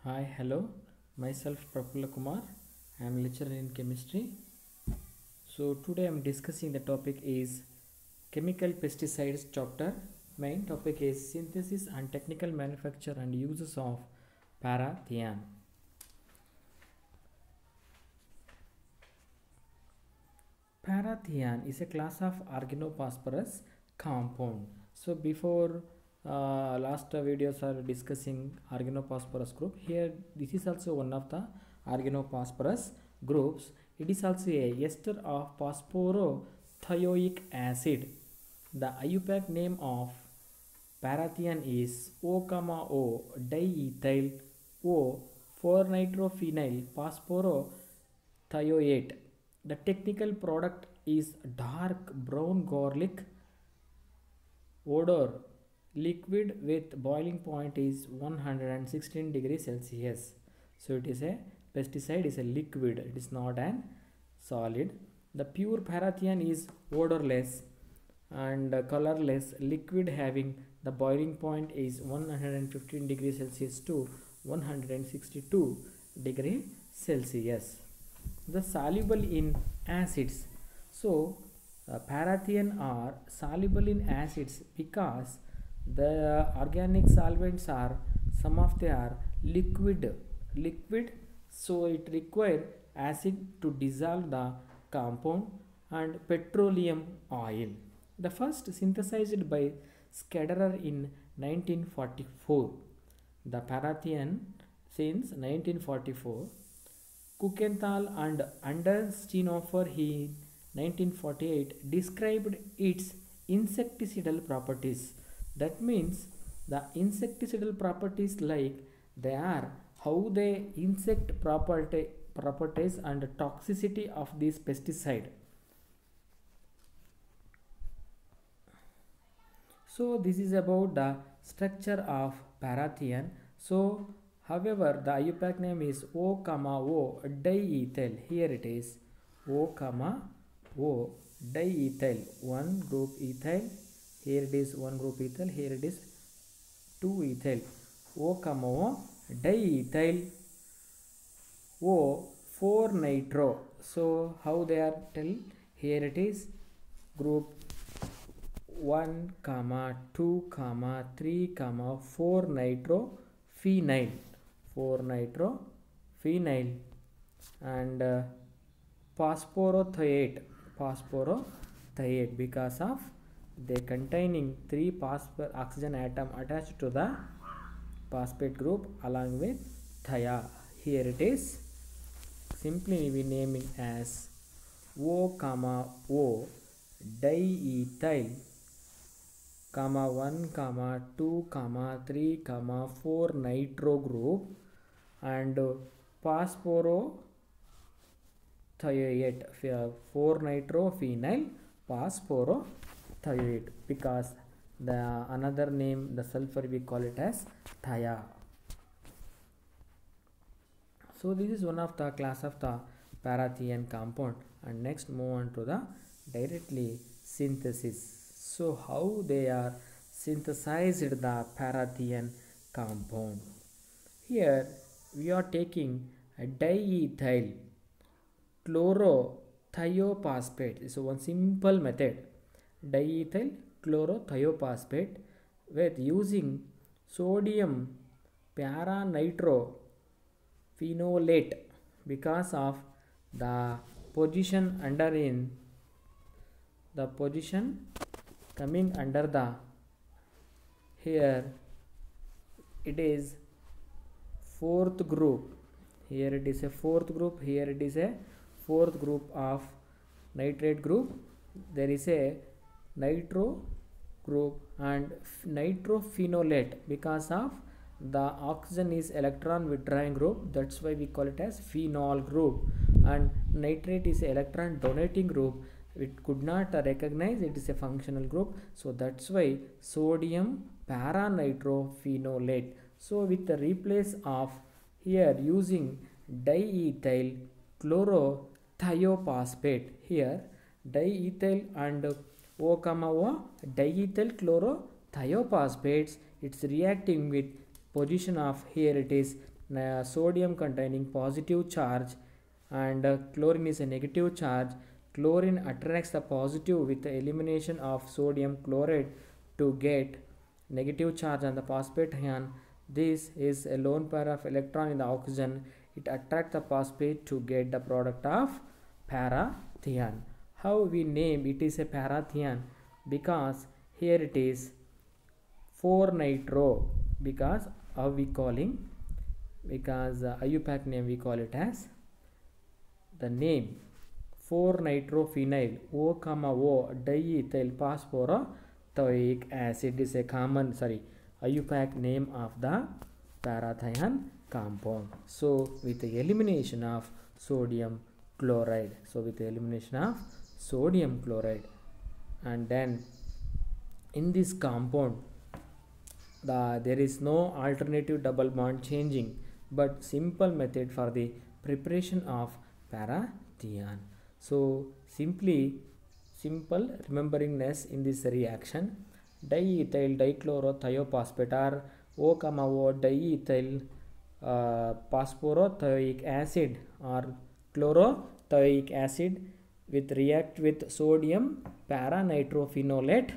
Hi, hello. Myself Prafulla Kumar. I am lecturer in chemistry. So today I am discussing the topic is chemical pesticides chapter. Main topic is synthesis and technical manufacture and uses of parathion. Parathion is a class of organophosphorus compound. So before last videos are discussing organophosphorus group. Here this is also one of the organophosphorus groups. It is also a ester of phosphorothioic acid. The IUPAC name of parathion is O, diethyl O 4-nitrophenyl phosphorothioate. The technical product is dark brown garlic odor liquid with boiling point is 116 degrees Celsius. So it is a pesticide is a liquid, it is not an solid. The pure parathion is odorless and colorless liquid having the boiling point is 115 degrees Celsius to 162 degree Celsius. The soluble in acids. So parathion are soluble in acids because the organic solvents are some of they are liquid, so it require acid to dissolve the compound and petroleum oil. The first synthesized by Scudder in 1944. The parathion since 1944. Kukenthal and Understeinhofer in 1948 described its insecticidal properties. That means the insecticidal properties like they are how the insect properties and toxicity of this pesticide. So this is about the structure of parathion. So however the IUPAC name is O, O diethyl. Here it is O, O diethyl. One group ethyl. Here it is one group ethyl. Here it is two ethyl. O, O diethyl O 4 nitro. So how they are tell? Here it is group 1, 2, 3, 4 nitrophenyl. 4 nitrophenyl and phosphorothioate because of they containing 3 oxygen atom attached to the phosphate group along with thia. Here it is simply we naming as O, O diethyl 1, 2, 3, 4 nitro group and phosphorothioate 4 nitrophenyl phosphorothioate because the another name the sulfur we call it as thia. So this is one of the class of the parathion compound, and next move on to the directly synthesis. So how they are synthesized the parathion compound. Here we are taking a diethyl chlorothiiophosphate. So one simple method, diethyl chlorothiiophosphate with using sodium paranitrophenolate because of the position under in the position coming under the here it is fourth group. Here it is a fourth group. Here it is a fourth group of nitrate group. There is a nitro group and nitrophenolate because of the oxygen is electron withdrawing group, that's why we call it as phenol group, and nitrate is electron donating group, it could not recognize it is a functional group, so that's why sodium paranitrophenolate. So with the replace of here using diethyl chlorothiiophosphate, here diethyl and O, diethyl chlorothiophosphate, it's reacting with position of here it is sodium containing positive charge and chlorine is a negative charge. Chlorine attracts the positive with the elimination of sodium chloride to get negative charge on the phosphate ion. This is a lone pair of electron in the oxygen. It attracts the phosphate to get the product of parathion. How we name it is a parathion? Because here it is 4-nitro. Because how we calling? Because IUPAC name we call it as the name 4-nitrophenyl O, O diethyl phosphorothioic acid is a common IUPAC name of the parathion compound. So with the elimination of sodium chloride, and then in this compound there is no alternative double bond changing but simple method for the preparation of parathion. So simple rememberingness in this reaction, diethyl dichlorothiiophosphate or O, O diethyl phosphorothioic acid or chlorothionic acid with react with sodium paranitrophenolate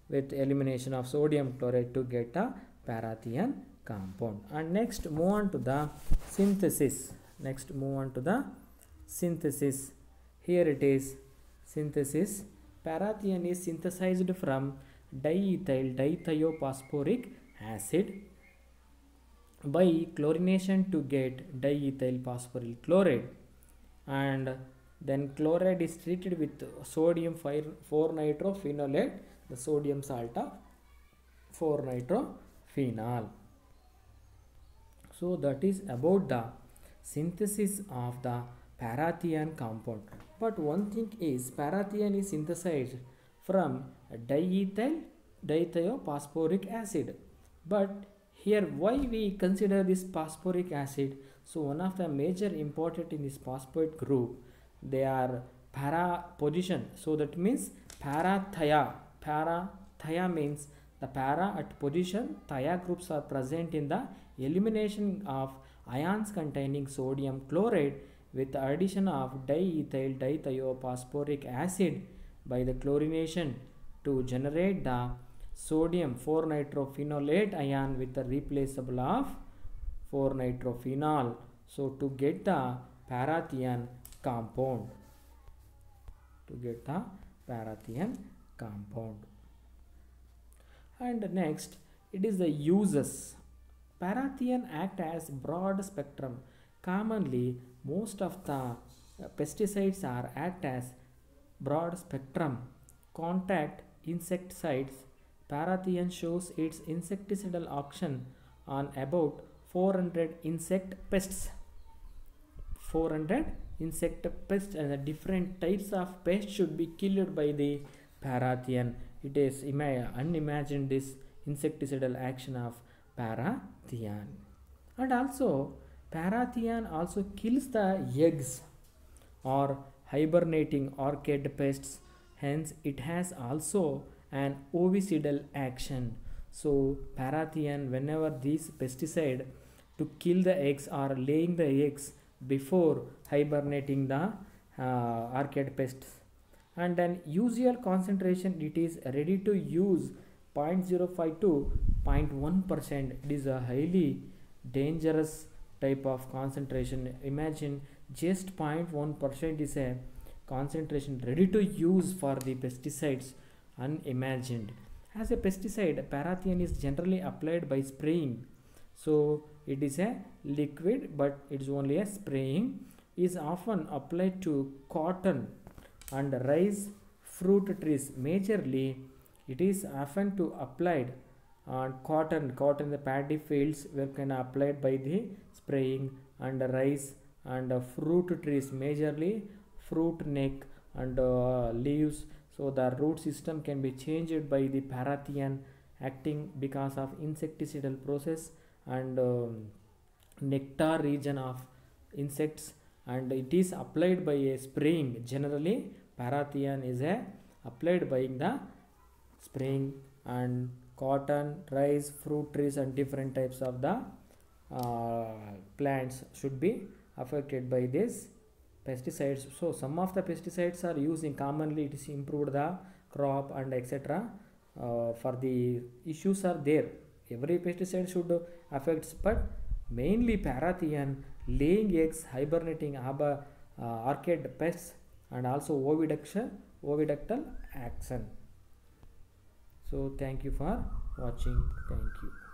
with elimination of sodium chloride to get a parathion compound. And next move on to the synthesis. Here it is synthesis. Parathion is synthesized from diethyl dithiophosphoric acid by chlorination to get diethyl phosphoryl chloride, and then chloride is treated with sodium 4-nitrophenolate, the sodium salt of 4-nitrophenol. So that is about the synthesis of the parathion compound. But one thing is, parathion is synthesized from diethyl dithiophosphoric acid. But here why we consider this phosphoric acid? So one of the major important in this phosphate group, they are para position. So that means parathia. Parathia means the para at position. Thia groups are present in the elimination of ions containing sodium chloride with the addition of diethyl dithiophosphoric acid by the chlorination to generate the sodium 4-nitrophenolate ion with the replaceable of 4-nitrophenol. So to get the parathion compound. And next, it is the uses. Parathion act as broad spectrum. Commonly, most of the pesticides are act as broad spectrum contact insecticides. Parathion shows its insecticidal action on about 400 insect pests. 400 insect pests and the different types of pests should be killed by the parathion. It is unimagined this insecticidal action of parathion. And also parathion also kills the eggs or hibernating orchid pests. Hence it has also an ovicidal action. So parathion, whenever these pesticide to kill the eggs or laying the eggs before hibernating the orchid pests. And then usual concentration, it is ready to use 0.05 to 0.1%. It is a highly dangerous type of concentration. Imagine just 0.1% is a concentration ready to use for the pesticides, unimagined. As a pesticide, parathion is generally applied by spraying. So it is a liquid, but it is only a spraying. Is often applied to cotton and rice fruit trees. Majorly, it is often to applied on cotton the paddy fields were can applied by the spraying, and rice and fruit trees, majorly fruit neck and leaves. So the root system can be changed by the parathion acting because of insecticidal process and nectar region of insects, and it is applied by a spraying. Generally parathion is applied by the spraying and cotton, rice, fruit trees and different types of the plants should be affected by this pesticides. So some of the pesticides are using commonly, it is improved the crop and etc. For the issues are there, every pesticide should affects, but mainly parathion, laying eggs, hibernating arcade pests, and also oviductal axon. So thank you for watching. Thank you.